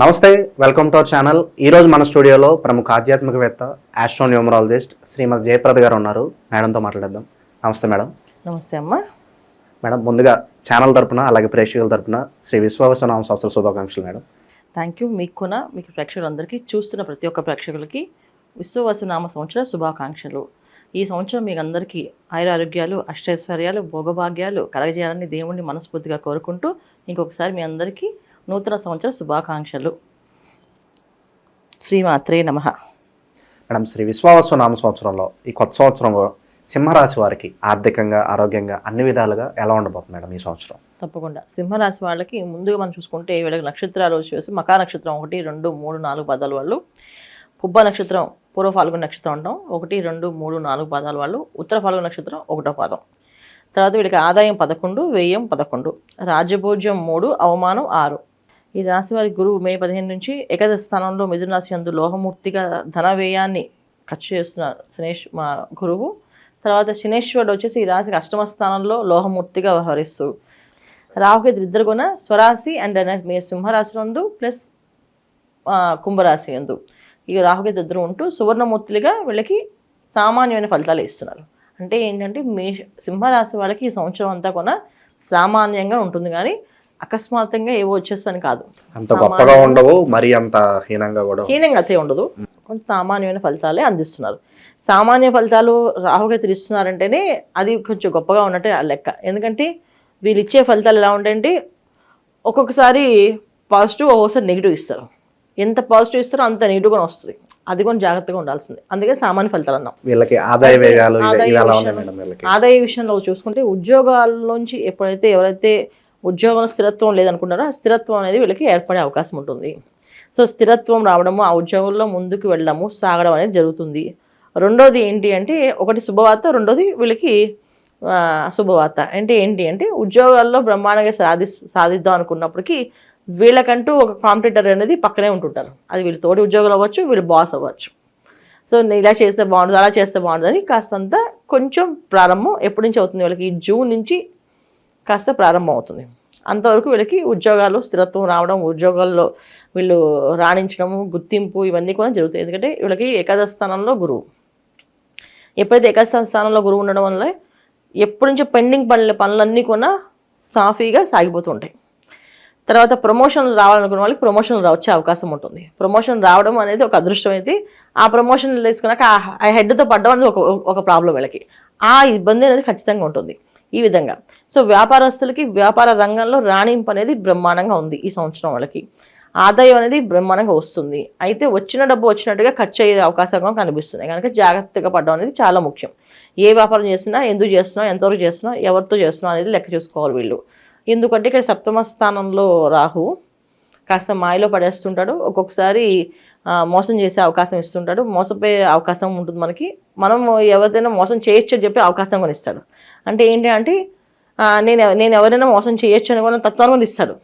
నమస్తే, welcome to our channel. ఈరోజు మన స్టూడియోలో ప్రముఖ ఆధ్యాత్మికవేత్త ఆస్ట్రోన్యూమరాలజిస్ట్ శ్రీమతి జయప్రద గారు ఉన్నారు. మేడంతో మాట్లాడేద్దాం. నమస్తే మేడం. నమస్తే అమ్మా. మేడం, ముందుగా ఛానల్ తరపున అలాగే ప్రేక్షకుల తరపున శ్రీ విశ్వావసనామ సంవత్సర శుభాకాంక్షలు మేడం. Thank you. మీకు ప్రేక్షకులందరికీ, చూస్తున్న ప్రతి ఒక్క ప్రేక్షకులకి విశ్వవసునామ సంవత్సర శుభాకాంక్షలు. ఈ సంవత్సరం మీకు అందరికీ ఆయురారోగ్యాలు, అష్టైశ్వర్యాలు, భోగభాగ్యాలు కలగజేయాలని దేవుణ్ణి మనస్ఫూర్తిగా కోరుకుంటూ ఇంకొకసారి మీ అందరికీ నూతన సంవత్సర శుభాకాంక్షలు. శ్రీమాత్రే నమః. మేడం, శ్రీ విశ్వావసునామ సంవత్సరంలో ఈ కొత్త సంవత్సరంలో సింహరాశి వారికి ఆర్థికంగా, ఆరోగ్యంగా అన్ని విధాలుగా ఎలా ఉండబోతుంది మేడం ఈ సంవత్సరం? తప్పకుండా సింహరాశి వాళ్ళకి ముందుగా మనం చూసుకుంటే వీళ్ళకి నక్షత్రాలు వచ్చేసి మకా నక్షత్రం 1, 2, 3, 4 పాదాల వాళ్ళు, పుబ్బ నక్షత్రం పూర్వ ఫాల్గుణ నక్షత్రం అంటాం 1, 2, 3, 4 పాదాల వాళ్ళు, ఉత్తర ఫాల్గుణ నక్షత్రం 1వ పాదం. తర్వాత వీళ్ళకి ఆదాయం 11, వ్యయం 11, రాజ్యభోజ్యం 3, అవమానం 6. ఈ రాశి వారి గురువు మే 15 నుంచి ఏకాదశ స్థానంలో మిథున రాశి యందు లోహమూర్తిగా ధన వ్యయాన్ని ఖర్చు చేస్తున్న మా గురువు. తర్వాత శనేశ్వరుడు వచ్చేసి ఈ రాశికి అష్టమ స్థానంలో లోహమూర్తిగా వ్యవహరిస్తూ, రాహుకేతు ఇద్దరు కూడా స్వరాశి అండ్ మీ సింహరాశి నందు ప్లస్ కుంభరాశి యందు ఈ రాహుకేతు ఇద్దరు ఉంటూ సువర్ణమూర్తులుగా వీళ్ళకి సామాన్యమైన ఫలితాలు ఇస్తున్నారు. అంటే ఏంటంటే సింహరాశి వాళ్ళకి ఈ సంవత్సరం అంతా కూడా సామాన్యంగా ఉంటుంది, కానీ అకస్మాత్తుగా ఏవో వచ్చేస్తాను కాదు. అంత గొప్పగా ఉండవు, మరి అంత హీనంగా కూడా అయితే ఉండదు. కొంచెం సామాన్యమైన ఫలితాలే అందిస్తున్నారు. సామాన్య ఫలితాలు రాహుకేతులు ఇస్తున్నారంటేనే అది కొంచెం గొప్పగా ఉన్నట్టే లెక్క. ఎందుకంటే వీళ్ళు ఇచ్చే ఫలితాలు ఎలా ఉంటాయంటే ఒక్కొక్కసారి పాజిటివ్, ఒక్కొక్కసారి నెగిటివ్ ఇస్తారు. ఎంత పాజిటివ్ ఇస్తారో అంత నెగిటివ్గా వస్తుంది. అది కూడా జాగ్రత్తగా ఉండాల్సింది. అందుకే సామాన్య ఫలితాలు అన్నాం. వీళ్ళకి ఆదాయ విషయంలో చూసుకుంటే ఉద్యోగాల్లోంచి ఎవరైతే ఉద్యోగంలో స్థిరత్వం లేదనుకున్నారో ఆ స్థిరత్వం అనేది వీళ్ళకి ఏర్పడే అవకాశం ఉంటుంది. సో స్థిరత్వం రావడము, ఆ ఉద్యోగంలో ముందుకు వెళ్ళడము, సాగడం అనేది జరుగుతుంది. రెండోది ఏంటి అంటే, ఒకటి శుభవార్త, రెండోది వీళ్ళకి శుభవార్త. అంటే ఏంటి అంటే ఉద్యోగాల్లో బ్రహ్మాండంగా సాధిద్దాం అనుకున్నప్పటికీ వీళ్ళకంటూ ఒక కాంపిటీటర్ అనేది పక్కనే ఉంటుంటారు. అది వీళ్ళు తోటి ఉద్యోగాలు అవ్వచ్చు, వీళ్ళు బాస్ అవ్వచ్చు. సో నేను ఇలా చేస్తే బాగుంటుంది, అలా చేస్తే బాగుంటుంది అని కాస్తంత కొంచెం ప్రారంభం ఎప్పటి నుంచి అవుతుంది, వీళ్ళకి జూన్ నుంచి కాస్త ప్రారంభం అవుతుంది. అంతవరకు వీళ్ళకి ఉద్యోగాలు స్థిరత్వం రావడం, ఉద్యోగాల్లో వీళ్ళు రాణించడము, గుర్తింపు ఇవన్నీ కూడా జరుగుతాయి. ఎందుకంటే వీళ్ళకి ఏకాదశ స్థానంలో గురువు. ఎప్పుడైతే ఏకాదశ స్థానంలో గురువు ఉండడం వల్ల ఎప్పటి నుంచో పెండింగ్ పనులన్నీ కూడా సాఫీగా సాగిపోతూ ఉంటాయి. తర్వాత ప్రమోషన్లు రావాలనుకున్న వాళ్ళకి ప్రమోషన్లు వచ్చే అవకాశం ఉంటుంది. ప్రమోషన్ రావడం అనేది ఒక అదృష్టం అయితే, ఆ ప్రమోషన్ తీసుకున్నాక ఆ హెడ్తో పడ్డం అనేది ఒక ప్రాబ్లం వీళ్ళకి. ఆ ఇబ్బంది అనేది ఖచ్చితంగా ఉంటుంది. ఈ విధంగా సో వ్యాపారస్తులకి వ్యాపార రంగంలో రాణింపు అనేది బ్రహ్మాండంగా ఉంది ఈ సంవత్సరం. వాళ్ళకి ఆదాయం అనేది బ్రహ్మాండంగా వస్తుంది. అయితే వచ్చిన డబ్బు వచ్చినట్టుగా ఖర్చు అయ్యే అవకాశంగా కనిపిస్తుంది. కనుక జాగ్రత్తగా పడడం అనేది చాలా ముఖ్యం. ఏ వ్యాపారం చేసినా ఎందుకు చేస్తున్నాం, ఎంతవరకు చేస్తున్నాం, ఎవరితో చేస్తున్నాం అనేది లెక్క చూసుకోవాలి వీళ్ళు. ఎందుకంటే ఇక్కడ సప్తమ స్థానంలో రాహు కాస్త మాయలో పడేస్తుంటాడు. ఒక్కొక్కసారి మోసం చేసే అవకాశం ఇస్తుంటాడు, మోసపోయే అవకాశం ఉంటుంది మనకి. మనం ఎవరిదైనా మోసం చేయొచ్చు అని చెప్పి అవకాశం కూడా ఇస్తాడు. అంటే ఏంటి అంటే నేను ఎవరైనా మోసం చేయొచ్చు అని కూడా తత్వాన్ని కూడా ఇస్తాడు.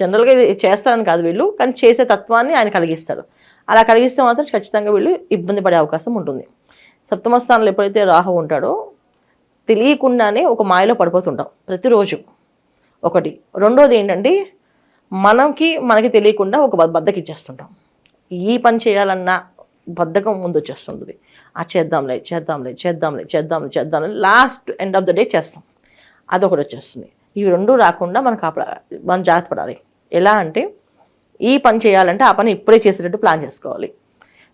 జనరల్గా చేస్తారని కాదు వీళ్ళు, కానీ చేసే తత్వాన్ని ఆయన కలిగిస్తాడు. అలా కలిగిస్తే మాత్రం ఖచ్చితంగా వీళ్ళు ఇబ్బంది పడే అవకాశం ఉంటుంది. సప్తమ స్థానంలో ఎప్పుడైతే రాహు ఉంటాడో తెలియకుండానే ఒక మాయలో పడిపోతుంటాం ప్రతిరోజు. ఒకటి. రెండోది ఏంటంటే మనకి తెలియకుండా ఒక బద్ధకిచ్చేస్తుంటాం. ఈ పని చేయాలన్నా బద్ధకం ముందు వచ్చేస్తుంటుంది. చేద్దాంలే last end of the day చేస్తాం, అదొకటి వచ్చేస్తుంది. ఇవి రెండు రాకుండా మనం జాగ్రత్త పడాలి. ఎలా అంటే ఈ పని చేయాలంటే ఆ పని ఇప్పుడే చేసేటట్టు ప్లాన్ చేసుకోవాలి.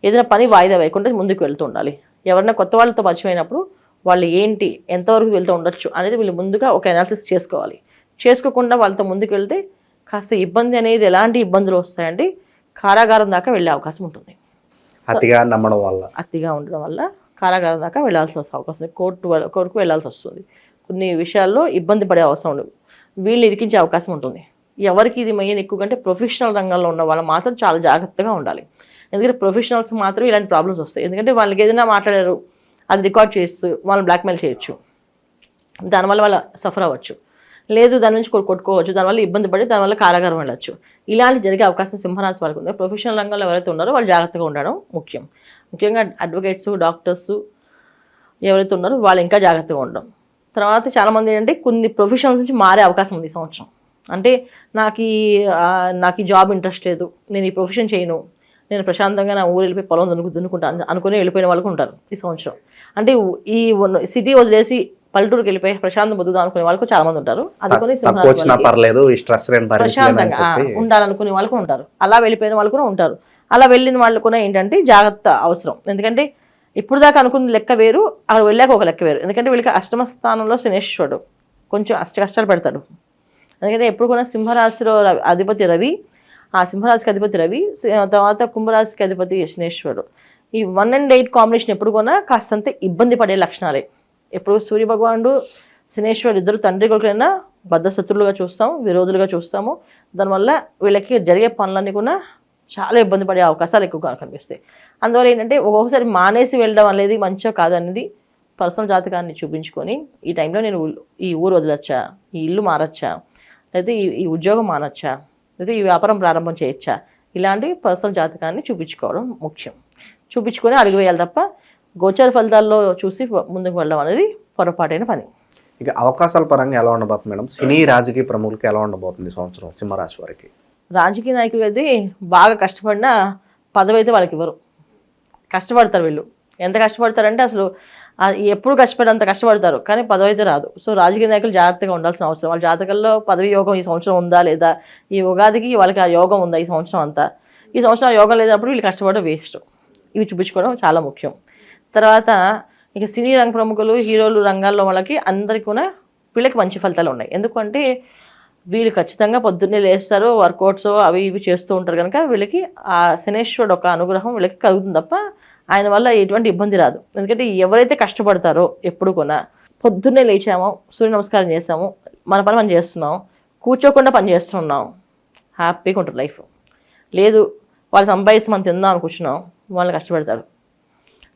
ఏదైనా పని వాయిదా వేయకుండా ముందుకు వెళ్తూ ఉండాలి. ఎవరైనా కొత్త వాళ్ళతో పరిచయమైనప్పుడు వాళ్ళు ఏంటి, ఎంతవరకు వెళ్తూ ఉండొచ్చు అనేది వీళ్ళు ముందుగా ఒక అనాలిసిస్ చేసుకోవాలి. చేసుకోకుండా వాళ్ళతో ముందుకు వెళ్తే కాస్త ఇబ్బంది అనేది, ఎలాంటి ఇబ్బందులు వస్తాయంటే కారాగారం దాకా వెళ్ళే అవకాశం ఉంటుంది. అతిగా ఉండడం వల్ల కారాగారం దాకా వెళ్ళాల్సి వస్తే అవకాశం, కోర్టుకు వెళ్ళాల్సి వస్తుంది. కొన్ని విషయాల్లో ఇబ్బంది పడే అవసరం ఉండదు, వీళ్ళు ఇరికించే అవకాశం ఉంటుంది. ఎవరికి ఇది మెయిన్ ఎక్కువ కంటే ప్రొఫెషనల్ రంగంలో ఉన్న వాళ్ళు మాత్రం చాలా జాగ్రత్తగా ఉండాలి. ఎందుకంటే ప్రొఫెషనల్స్ మాత్రం ఇలాంటి ప్రాబ్లమ్స్ వస్తాయి. ఎందుకంటే వాళ్ళకి ఏదైనా మాట్లాడారు, అది రికార్డ్ చేస్తూ వాళ్ళని బ్లాక్మెయిల్ చేయొచ్చు, దానివల్ల వాళ్ళ సఫర్ అవ్వచ్చు. లేదు దాని నుంచి కొట్టుకోవచ్చు, దానివల్ల ఇబ్బంది పడి దానివల్ల కారాగారం వెళ్ళచ్చు. ఇలాంటి జరిగే అవకాశం సింహరాశి వాళ్ళకి ఉంది. ప్రొఫెషనల్ రంగంలో ఎవరైతే ఉన్నారో వాళ్ళు జాగ్రత్తగా ఉండడం ముఖ్యంగా అడ్వకేట్స్, డాక్టర్స్ ఎవరైతే ఉన్నారో వాళ్ళు ఇంకా జాగ్రత్తగా ఉండడం. తర్వాత చాలామంది ఏంటంటే కొన్ని ప్రొఫెషనల్స్ నుంచి మారే అవకాశం ఉంది ఈ సంవత్సరం. అంటే నాకు ఈ జాబ్ ఇంట్రెస్ట్ లేదు, నేను ఈ ప్రొఫెషన్ చేయను, నేను ప్రశాంతంగా నా ఊరు వెళ్ళిపోయి పొలం దున్నుకుంటాను అనుకుని వెళ్ళిపోయిన వాళ్ళకు ఉంటారు ఈ సంవత్సరం. అంటే ఈ సిటీ వదిలేసి పల్లెటూరుకి వెళ్ళిపోయి ప్రశాంతం బతుకుదాం అనుకునే వాళ్ళకు చాలా మంది ఉంటారు. అందుకని ప్రశాంతంగా ఉండాలనుకునే వాళ్ళకు ఉంటారు, అలా వెళ్ళిపోయిన వాళ్ళు కూడా ఉంటారు. అలా వెళ్ళిన వాళ్ళు కూడా ఏంటంటే జాగ్రత్త అవసరం. ఎందుకంటే ఇప్పుడు దాకా అనుకున్న లెక్క వేరు, అక్కడ వెళ్ళాక ఒక లెక్క వేరు. ఎందుకంటే వీళ్ళకి అష్టమ స్థానంలో శనేశ్వరుడు కొంచెం కష్టాలు పెడతాడు. ఎందుకంటే ఎప్పుడు కూడా సింహరాశిలో అధిపతి రవి, ఆ సింహరాశికి అధిపతి రవి, తర్వాత కుంభరాశికి అధిపతి శనేశ్వరుడు. ఈ 1 and 8 కాంబినేషన్ ఎప్పుడు కూడా కాస్తంత ఇబ్బంది పడే లక్షణాలే. ఎప్పుడు సూర్య భగవానుడు శనేశ్వరుడు ఇద్దరు తండ్రి కొడుకులైనా బద్ధశత్రులుగా చూస్తాము, విరోధులుగా చూస్తాము. దానివల్ల వీళ్ళకి జరిగే పనులన్నీ కూడా చాలా ఇబ్బంది పడే అవకాశాలు ఎక్కువగా కనిపిస్తాయి. అందువల్ల ఏంటంటే ఒక్కొక్కసారి మానేసి వెళ్ళడం అనేది మంచిగా కాదనేది పర్సనల్ జాతకాన్ని చూపించుకొని ఈ టైంలో నేను ఈ ఊరు వదలొచ్చా, ఈ ఇల్లు మారచ్చా, లేదా ఈ ఉద్యోగం మానచ్చా, లేదా ఈ వ్యాపారం ప్రారంభం చేయొచ్చా, ఇలాంటి పర్సనల్ జాతకాన్ని చూపించుకోవడం ముఖ్యం. చూపించుకొని అడుగు వేయాలి తప్ప గోచర ఫలితాల్లో చూసి ముందుకు వెళ్ళడం అనేది పొరపాటైన పని. ఇక అవకాశాల పరంగా ఎలా ఉండబోతుంది మేడం? సినీ రాజకీయ ప్రముఖులకి ఎలా ఉండబోతుంది సంవత్సరం సింహరాశి వారికి? రాజకీయ నాయకులు అయితే బాగా కష్టపడినా పదవి అయితే వాళ్ళకి ఇవ్వరు. కష్టపడతారు వీళ్ళు. ఎంత కష్టపడతారంటే అసలు ఎప్పుడు కష్టపడినంత కష్టపడతారు, కానీ పదవి అయితే రాదు. సో రాజకీయ నాయకులు జాగ్రత్తగా ఉండాల్సిన అవసరం. వాళ్ళ జాతకంలో పదవి యోగం ఈ సంవత్సరం ఉందా లేదా, ఈ ఉగాదికి వాళ్ళకి ఆ యోగం ఉందా ఈ సంవత్సరం అంతా, ఈ సంవత్సరం యోగం లేనప్పుడు వీళ్ళు కష్టపడడం వేస్ట్. ఇవి చూపించుకోవడం చాలా ముఖ్యం. తర్వాత ఇక సినీ రంగ ప్రముఖులు, హీరోలు రంగాల్లో వాళ్ళకి అందరికీ కూడా వీళ్ళకి మంచి ఫలితాలు ఉన్నాయి. ఎందుకంటే వీళ్ళు ఖచ్చితంగా పొద్దున్నే లేస్తారు, వర్కౌట్స్ అవి ఇవి చేస్తూ ఉంటారు కనుక వీళ్ళకి ఆ శనేశ్వరుడు ఒక అనుగ్రహం వీళ్ళకి కలుగుతుంది తప్ప ఆయన వల్ల ఎటువంటి ఇబ్బంది రాదు. ఎందుకంటే ఎవరైతే కష్టపడతారో ఎప్పుడు కూడా పొద్దున్నే లేచామో, సూర్య నమస్కారం చేసాము, మన పని మనం చేస్తున్నాం, కూర్చోకుండా పని చేస్తున్నాం, హ్యాపీగా ఉంటుంది లైఫ్. లేదు వాళ్ళు సంపాదిస్తే మనం తిందాం అని కూర్చున్నాం, వాళ్ళు కష్టపడతారు.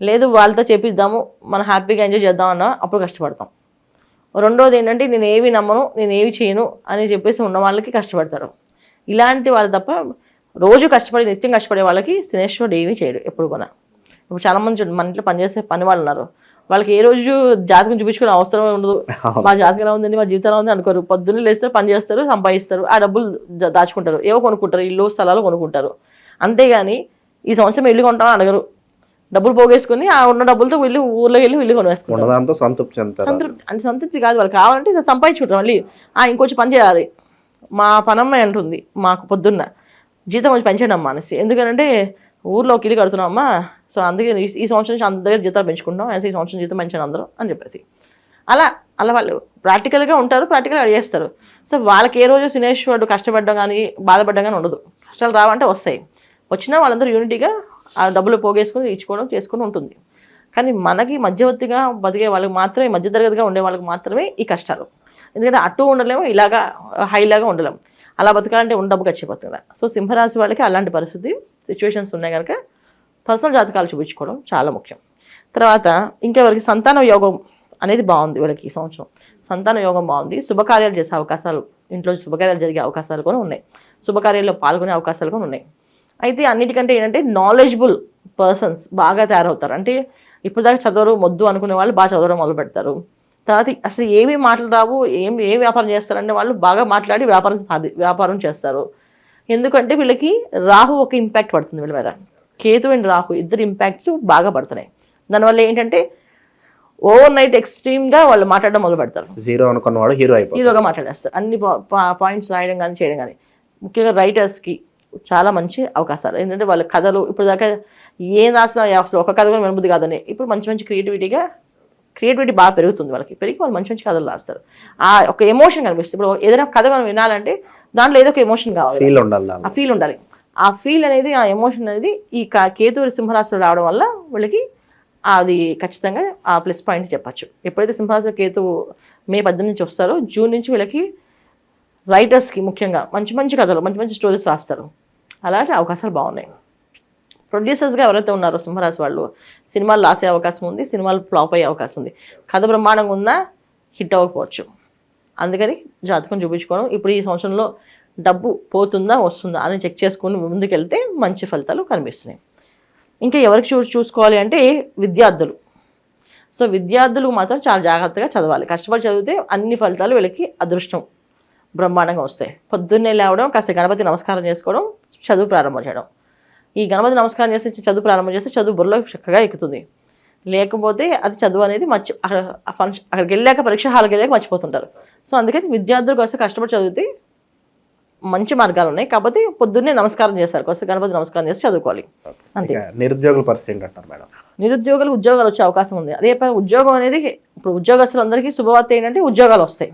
లేదు వాళ్ళతో చేపిద్దాము, మనం హ్యాపీగా ఎంజాయ్ చేద్దాం అన్నా అప్పుడు కష్టపడతాం. రెండోది ఏంటంటే నేను ఏవి నమ్మను, నేను ఏవి చేయను అని చెప్పేసి ఉన్న వాళ్ళకి కష్టపడతారు. ఇలాంటి వాళ్ళు తప్ప రోజు కష్టపడి నిత్యం కష్టపడే వాళ్ళకి శనేశ్వరుడు ఏమీ చేయడు ఎప్పుడు కూడా. ఇప్పుడు చాలామంది మన ఇంట్లో పనిచేసే పని వాళ్ళు ఉన్నారు, వాళ్ళకి ఏ రోజు జాతకం చూపించుకునే అవసరమే ఉండదు. మా జాతకం ఎలా ఉందండి, మా జీవితం ఎలా ఉంది అనుకోరు. పొద్దున్నే లేస్తారు, పని చేస్తారు, సంపాదిస్తారు, ఆ డబ్బులు దాచుకుంటారు, ఏవో కొనుక్కుంటారు, ఇల్లు స్థలాలు కొనుక్కుంటారు. అంతేగాని ఈ సంవత్సరం ఇల్లు కొంటామని అడగరు. డబ్బులు పోగేసుకుని ఆ ఉన్న డబ్బులతో వెళ్ళి ఊర్లో వెళ్ళి ఇల్లు కొనేసుకుంటారు. సంతృప్తి కాదు, వాళ్ళు కావాలంటే సంపాదించుకుంటారు. మళ్ళీ ఇంకొంచెం పని చేయాలి. మా పనమ్మాయి అంటుంది మాకు పొద్దున్న జీతం కొంచెం పెంచండి అమ్మా అనేసి. ఎందుకంటే ఊర్లో ఒక ఇల్లు కడుతున్నామమ్మా, సో అందుకే ఈ సంవత్సరం నుంచి అందరి దగ్గర జీతాలు పెంచుకుంటాం అనేసి ఈ సంవత్సరం జీతం పెంచండి అందరూ అని చెప్పేసి అలా వాళ్ళు ప్రాక్టికల్గా ఉంటారు, ప్రాక్టికల్గా చేస్తారు. సో వాళ్ళకి ఏ రోజు శనేశ్వరుడు కష్టపడడం కానీ బాధపడడం కానీ ఉండదు. కష్టాలు రావంటే వస్తాయి, వచ్చినా వాళ్ళందరూ యూనిటీగా ఆ డబ్బులు పోగేసుకొని ఇచ్చుకోవడం చేసుకొని ఉంటుంది. కానీ మనకి మధ్యవర్తిగా బతికే వాళ్ళకి మాత్రమే, మధ్యతరగతిగా ఉండే వాళ్ళకి మాత్రమే ఈ కష్టాలు. ఎందుకంటే అటు ఉండలేము, ఇలాగా హైలాగా ఉండలేము. అలా బతకాలంటే ఉన్న డబ్బు ఖర్చిపోతుంది. సో సింహరాశి వాళ్ళకి అలాంటి పరిస్థితి సిచ్యువేషన్స్ ఉన్నాయి కనుక పర్సనల్ జాతకాలు చూపించుకోవడం చాలా ముఖ్యం. తర్వాత ఇంకెవరికి సంతాన యోగం అనేది బాగుంది. వీళ్ళకి ఈ సంవత్సరం సంతాన యోగం బాగుంది. శుభకార్యాలు చేసే అవకాశాలు, ఇంట్లో శుభకార్యాలు జరిగే అవకాశాలు కూడా ఉన్నాయి, శుభకార్యాల్లో పాల్గొనే అవకాశాలు కూడా ఉన్నాయి. అయితే అన్నిటికంటే ఏంటంటే నాలెడ్జబుల్ పర్సన్స్ బాగా తయారవుతారు. అంటే ఇప్పుడు దాకా చదవరు మొద్దు అనుకునే వాళ్ళు బాగా చదవడం మొదలు పెడతారు. తర్వాత అసలు ఏమీ మాటలు రావు, ఏ వ్యాపారం చేస్తారంటే వాళ్ళు బాగా మాట్లాడి వ్యాపారం చేస్తారు. ఎందుకంటే వీళ్ళకి రాహు ఒక ఇంపాక్ట్ పడుతుంది వీళ్ళ మీద. కేతు అండ్ రాహు ఇద్దరు ఇంపాక్ట్స్ బాగా పడుతున్నాయి. దానివల్ల ఏంటంటే ఓవర్ నైట్ ఎక్స్ట్రీమ్గా వాళ్ళు మాట్లాడడం మొదలు పెడతారు. జీరో అనుకున్నవాడు హీరోగా మాట్లాడేస్తారు. అన్ని పాయింట్స్ రాయడం కానీ చేయడం కానీ. ముఖ్యంగా రైటర్స్కి చాలా మంచి అవకాశాలు. ఏంటంటే వాళ్ళ కథలు ఇప్పుడు దాకా ఏం రాసినా అసలు ఒక కథ కూడా వినబుద్ధి కాదని ఇప్పుడు మంచి క్రియేటివిటీ బాగా పెరుగుతుంది వాళ్ళకి. పెరిగి వాళ్ళు మంచి కథలు రాస్తారు. ఆ ఒక ఎమోషన్ కనిపిస్తుంది. ఇప్పుడు ఏదైనా కథ మనం వినాలంటే దాంట్లో ఏదో ఒక ఎమోషన్ కావాలి, ఆ ఫీల్ ఉండాలి. ఆ ఫీల్ అనేది, ఆ ఎమోషన్ అనేది ఈ కేతు సింహరాశిలో రావడం వల్ల వీళ్ళకి అది ఖచ్చితంగా ఆ ప్లస్ పాయింట్ చెప్పచ్చు. ఎప్పుడైతే సింహరాశిలో కేతు మే 18 నుంచి వస్తారో జూన్ నుంచి వీళ్ళకి రైటర్స్కి ముఖ్యంగా మంచి కథలు, మంచి స్టోరీస్ రాస్తారు. అలాంటి అవకాశాలు బాగున్నాయి. ప్రొడ్యూసర్స్గా ఎవరైతే ఉన్నారో సింహరాశి వాళ్ళు సినిమాలు రాసే అవకాశం ఉంది, సినిమాలు ఫ్లాప్ అయ్యే అవకాశం ఉంది. కథ బ్రహ్మాండంగా ఉన్నా హిట్ అవ్వకపోవచ్చు. అందుకని జాతకం చూపించుకోవడం. ఇప్పుడు ఈ సంవత్సరంలో డబ్బు పోతుందా వస్తుందా అని చెక్ చేసుకుని ముందుకెళ్తే మంచి ఫలితాలు కనిపిస్తున్నాయి. ఇంకా ఎవరికి చూసుకోవాలి అంటే విద్యార్థులు. సో విద్యార్థులు మాత్రం చాలా జాగ్రత్తగా చదవాలి. కష్టపడి చదివితే అన్ని ఫలితాలు వీళ్ళకి అదృష్టం బ్రహ్మాండంగా వస్తాయి. పొద్దున్నే లేవడం, కాస్త గణపతి నమస్కారం చేసుకోవడం, చదువు ప్రారంభం చేయడం. ఈ గణపతి నమస్కారం చేసి చదువు ప్రారంభం చేస్తే చదువు బుర్రలో చక్కగా ఎక్కుతుంది. లేకపోతే అది చదువు అనేది అక్కడికి వెళ్ళాక పరీక్ష హాల్కి వెళ్ళాక మర్చిపోతుంటారు. సో అందుకని విద్యార్థులకు వస్తే కష్టపడి చదివితే మంచి మార్గాలు ఉన్నాయి. కాకపోతే పొద్దున్నే నమస్కారం చేస్తారు, వస్తే గణపతి నమస్కారం చేసి చదువుకోవాలి అంతే. నిరుద్యోగుల పరిస్థితి ఏంటంటారు మేడం? నిరుద్యోగులు ఉద్యోగాలు వచ్చే అవకాశం ఉంది. అదే ఉద్యోగం అనేది ఇప్పుడు ఉద్యోగస్తులందరికీ శుభవార్త ఏంటంటే ఉద్యోగాలు వస్తాయి,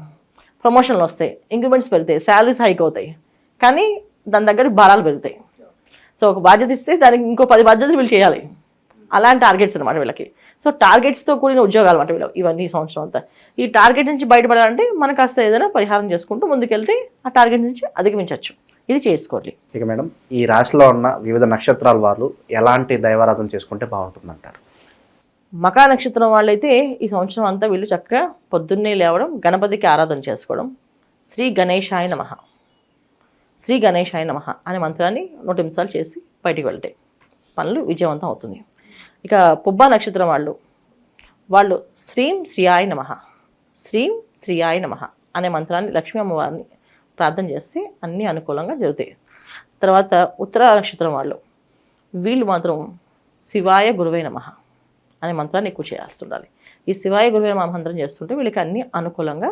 ప్రమోషన్లు వస్తాయి, ఇంక్రిమెంట్స్ పెరుగుతాయి, శాలరీస్ హైక్ అవుతాయి. కానీ దాని దగ్గర భారాలు పెరుగుతాయి. సో ఒక బాధ్యత ఇస్తే దానికి ఇంకో 10 బాధ్యతలు వీళ్ళు చేయాలి. అలాంటి టార్గెట్స్ అనమాట వీళ్ళకి. సో టార్గెట్స్తో కూడిన ఉద్యోగాలు అనమాట వీళ్ళు ఇవన్నీ సంవత్సరం అంతా. ఈ టార్గెట్ నుంచి బయటపడాలంటే మనం కాస్త ఏదైనా పరిహారం చేసుకుంటూ ముందుకెళ్తే ఆ టార్గెట్ నుంచి అధిగమించవచ్చు. ఇది చేసుకోవాలి. ఇక మేడం, ఈ రాశిలో ఉన్న వివిధ నక్షత్రాల వాళ్ళు ఎలాంటి దైవారాధన చేసుకుంటే బాగుంటుందంటారు? మకా నక్షత్రం వాళ్ళైతే ఈ సంవత్సరం అంతా వీళ్ళు చక్కగా పొద్దున్నే లేవడం, గణపతికి ఆరాధన చేసుకోవడం, శ్రీ గణేశాయ నమః, శ్రీ గణేశాయ నమః అనే మంత్రాన్ని 108 సార్లు చేసి బయటికి వెళ్తాయి, పనులు విజయవంతం అవుతుంది. ఇక పుబ్బా నక్షత్రం వాళ్ళు శ్రీం శ్రీయాయ నమః, శ్రీం శ్రీయాయ నమః అనే మంత్రాన్ని లక్ష్మీ అమ్మవారిని ప్రార్థన చేస్తే అన్నీ అనుకూలంగా జరుగుతాయి. తర్వాత ఉత్తర నక్షత్రం వీళ్ళు మాత్రం శివాయ గురువే నమః అనే మంత్రాన్ని ఎక్కువ చేయాల్సి ఉండాలి. ఈ శివాయ గురువే నమః మంత్రం చేస్తుంటే వీళ్ళకి అన్నీ అనుకూలంగా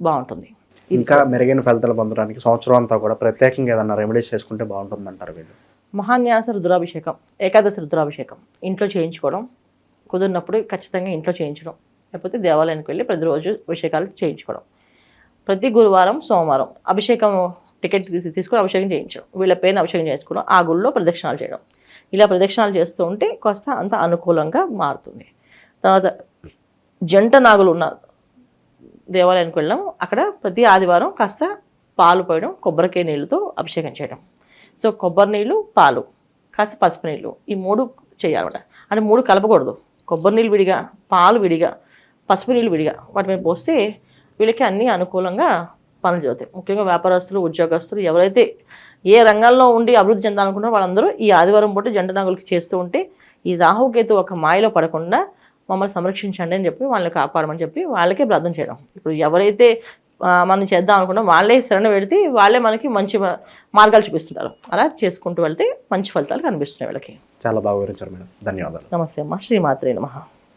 బాగుంటుంది. ఇంకా మెరుగైన ఫలితాలు పొందడానికి సంవత్సరం అంతా కూడా ప్రత్యేకంగా ఏదన్నా రెమెడీస్ చేసుకుంటే బాగుంటుందంటారు వీళ్ళు? మహాన్యాస రుద్రాభిషేకం, ఏకాదశి రుద్రాభిషేకం ఇంట్లో చేయించుకోవడం, కుదిరినప్పుడు ఖచ్చితంగా ఇంట్లో చేయించడం, లేకపోతే దేవాలయానికి వెళ్ళి ప్రతిరోజు అభిషేకాలు చేయించుకోవడం, ప్రతి గురువారం సోమవారం అభిషేకం టికెట్ తీసుకుని అభిషేకం చేయించడం, వీళ్ళ పేరుని అభిషేకం చేసుకోవడం, ఆ గుళ్ళో ప్రదక్షిణాలు చేయడం. ఇలా ప్రదక్షిణాలు చేస్తూ ఉంటే కాస్త అంత అనుకూలంగా మారుతుంది. తర్వాత జంట నాగులు ఉన్న దేవాలయానికి వెళ్ళడం, అక్కడ ప్రతి ఆదివారం కాస్త పాలు పోయడం, కొబ్బరికాయ నీళ్ళతో అభిషేకం చేయడం. సో కొబ్బరి నీళ్ళు, పాలు, కాస్త పసుపు నీళ్ళు, ఈ 3 చేయాలన్నమాట. అంటే 3 కలపకూడదు. కొబ్బరి నీళ్ళు విడిగా, పాలు విడిగా, పసుపు నీళ్ళు విడిగా వాటి మీద పోస్తే వీళ్ళకి అన్నీ అనుకూలంగా పనులు జరుగుతాయి. ముఖ్యంగా వ్యాపారస్తులు, ఉద్యోగస్తులు ఎవరైతే ఏ రంగంలో ఉండి అభివృద్ధి చెందాలనుకుంటారో వాళ్ళందరూ ఈ ఆదివారం పూట జంట నాగులకి చేస్తూ ఉంటే ఈ రాహుకేతు ఒక మాయలో పడకుండా మమ్మల్ని సంరక్షించండి అని చెప్పి వాళ్ళని కాపాడమని చెప్పి వాళ్ళకే ప్రార్థన చేయడం. ఇప్పుడు ఎవరైతే మనం చేద్దాం అనుకున్నాం వాళ్ళే శరణ పెడితే వాళ్ళే మనకి మంచి మార్గాలు చూపిస్తుంటారు. అలా చేసుకుంటూ వెళ్తే మంచి ఫలితాలు కనిపిస్తున్నాయి వీళ్ళకి. చాలా బాగా వివరించారు మేడం, ధన్యవాదాలు. నమస్తే అమ్మ, శ్రీమాత్రే నమః.